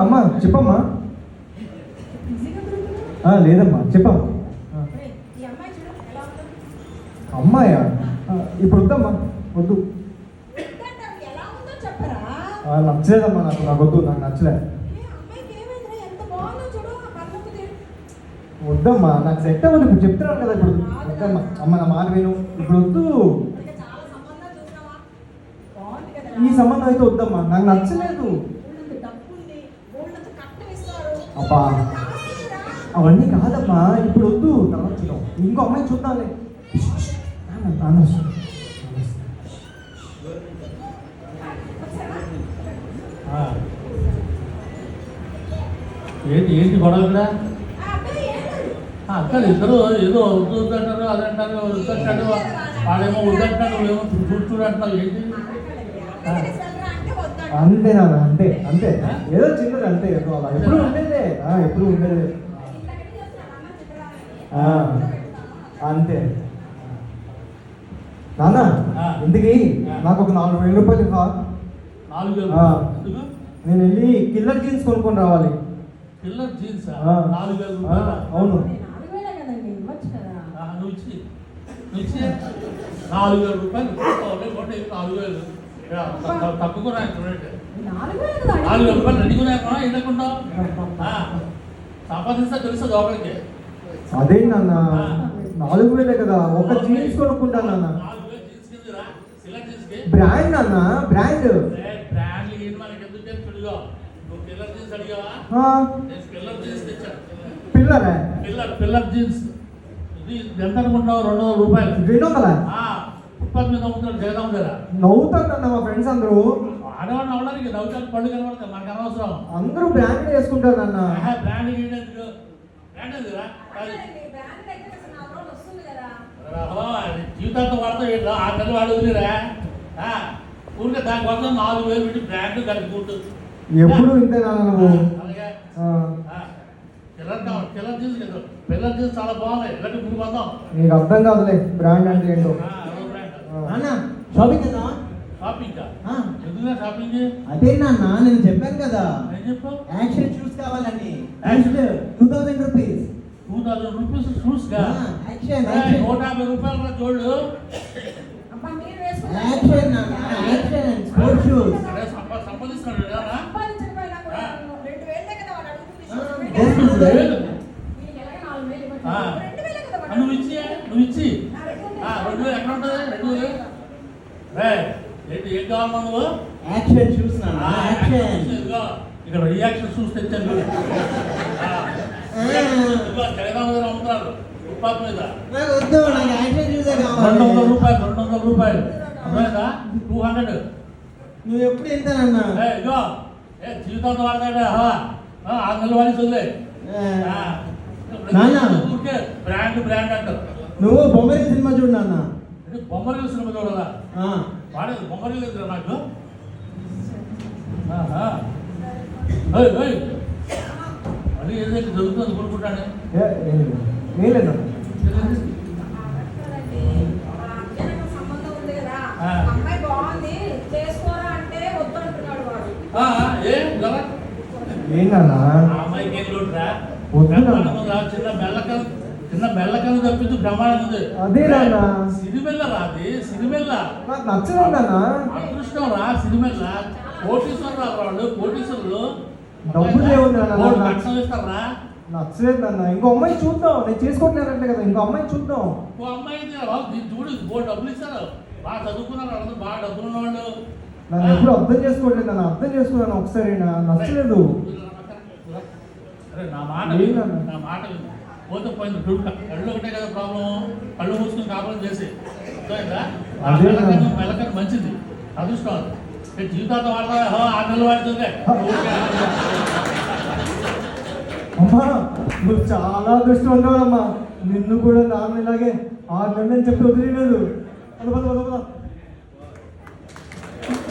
అమ్మా చెప్పమ్మా. లేదమ్మా చెప్పమ్మా. అమ్మాయా? ఇప్పుడు వద్దమ్మా, వద్దు. నచ్చలేదమ్మా, నాకు వద్దు, నాకు నచ్చలే. వద్దమ్మా, నాకు సెట్ అవ్వదు. ఇప్పుడు చెప్తున్నాను కదా, ఇప్పుడు వద్దమ్మా. అమ్మ నా మాట విను, ఇప్పుడు వద్దు. ఈ సంబంధం అయితే వద్దమ్మా, నాకు నచ్చలేదు. అబ్బా అవన్నీ కాదమ్మా, ఇప్పుడు వద్దు, తర్వాత చూద్దాం. ఇంకో అమ్మాయి చూద్దాంలే. ఏంటి ఏంటి గొడవ? అక్కడ ఇద్దరు ఏదో వద్దంటారు, అదంటారు, వద్దంటాడు. వాడేమో వద్దంటాడు, ఏమో చూడంటున్నావు. ఏంటి అంతేనా? అంతే అంతే, ఏదో చిన్నది అంతే. ఏదో అలా ఎప్పుడు ఉండేదే, ఎప్పుడు ఉండేదే అంతే. నాన్న ఇందుకి నాకు ఒక 4,000 రూపాయలు ఇవ్వా? 4,000? నేను వెళ్ళి కిల్లర్ జీన్స్ కొనుక్కొని రావాలి. కిల్లర్ జీన్స్ 4,000 రూపాయలు? అవును. నువ్వు 4,000 రూపాయలు 4,000 తక్కువ 4,000 రూపాయలు రెడీగా ఎందుకుంటావు? సంపాదిస్తా తెలుసు లోపలికి. అదే నాన్న, 4,000 కదా, ఒక జీన్స్ కొనుక్కుంటాను నాన్న. బ్రాండ్ నాన్న, బ్రాండ్. పిల్లర్ జీన్స్ ఇది ఎంత అనుకుంటావు? 200 రూపాయలు. 200? ఫుట్పాత్ మీద నవ్వుతారు జగదాం దగ్గర. నవ్వుతారన్న మా ఫ్రెండ్స్ అందరూ. ఆడవాళ్ళు నవ్వడానికి నవ్వుతారు, పళ్ళు కనబడతాయి, మనకు అనవసరం. అందరూ బ్రాండ్ వేసుకుంటారు అన్న. బ్రాండ్ జీవితాంతం వాడతావు. 6 నెలలు వాడు వదిలేరా? ఊరికే దానికోసం 4,000 పెట్టి బ్రాండ్ కలుపుకుంటు. ఎప్పుడు ఇంతేనా నువ్వు? అలాగే పిల్లర్ జీన్స్ కదా, పిల్లర్ జీన్స్ చాలా బాగున్నాయి. ఇలాంటి ముందు వద్దాం. నీకు అర్థం కాదులే బ్రాండ్ అంటే ఏంటో. అన్న షాపింగ్ కదా? షాపింగ్ ఎందుకు షాపింగ్? అదే నాన్న, నేను చెప్పాను కదా, ఏం చెప్పావు? యాక్షన్ షూస్ కావాలని. 2,000 రూపీస్. 2,000 రూపీస్ షూస్ గా? యాక్షన్ 150 రూపాయలు చూడు. యాక్షన్ నాన్న, యాక్షన్ స్పోర్ట్స్ షూస్. సంపాదిస్తున్నాడు నువ్వు ఇచ్చి 2,000 ఎక్కడ ఉంటుంది? 2,000 ఏంటి ఏం కావాలన్నా నువ్వు? యాక్షన్ షూస్ నాన్న, యాక్షన్. ఇక్కడ రియాక్షన్ షూస్ తెచ్చాను. జగదాంబరం అమ్ముతారు ఫుట్పాత్ మీద. నాకు వద్దు, నాకు యాక్షన్ షూసే కావాలి. 200 రూపాయలు, 200 రూపాయలు. అర్థమైందా? 200. నువ్వు ఎప్పుడు వెళ్తానన్నా? ఇగో జీవితంతో వాడతాడే 6 నెలల వాడి చదివే బ్రాండ్ బ్రాండ్ అంటారు. నువ్వు బొమ్మరి సినిమా చూడు నాన్న. బొమ్మరి సినిమా చూడాలా? వాడేది బొమ్మరి లేదు నాకు. మళ్ళీ ఏదైతే జరుగుతుంది కొనుక్కుంటానే. అమ్మాయికి ఏం లోటురా? చిన్న బెల్లకలు తప్పించు ప్రమాణం ఉంది. సిరిమెల్ల రాది, సిరిమెల్ల అదృష్టం రా. సిరిమెల్ల కోటీశ్వరు రా, వాళ్ళు కోటీశ్వరులు లక్షలు ఇస్తారా? నచ్చలేదు నాన్న, ఇంకో అమ్మాయి చూద్దాం. నేను చేసుకోవట్లేదంటే కదా, ఇంకో అమ్మాయి చూద్దాం. ఇంకో అమ్మాయి చూడు, డబ్బులు ఇస్తారు, బాగా చదువుకున్నారు అందరూ, బాగా డబ్బులు ఉన్నవాళ్ళు. నన్ను ఎప్పుడు అర్థం చేసుకోవట్లేదు నాన్న, అర్థం చేసుకున్నాను ఒకసారి. నచ్చలేదు. నా మాట పోతే పోయింది. కళ్ళు ఒకటే కదా ప్రాబ్లం, కళ్ళు మూసుకుని కాపురం చేసి మెల్లకని మంచిది, అదృష్టం. జీవితాంతం వాడతా 6 నెలలు వాడుతుంది. అమ్మా నువ్వు చాలా అదృష్టం ఉంటావమ్మా. నిన్ను కూడా నాన్న ఇలాగే 6 నెలలు చెప్పి వదిలేదు.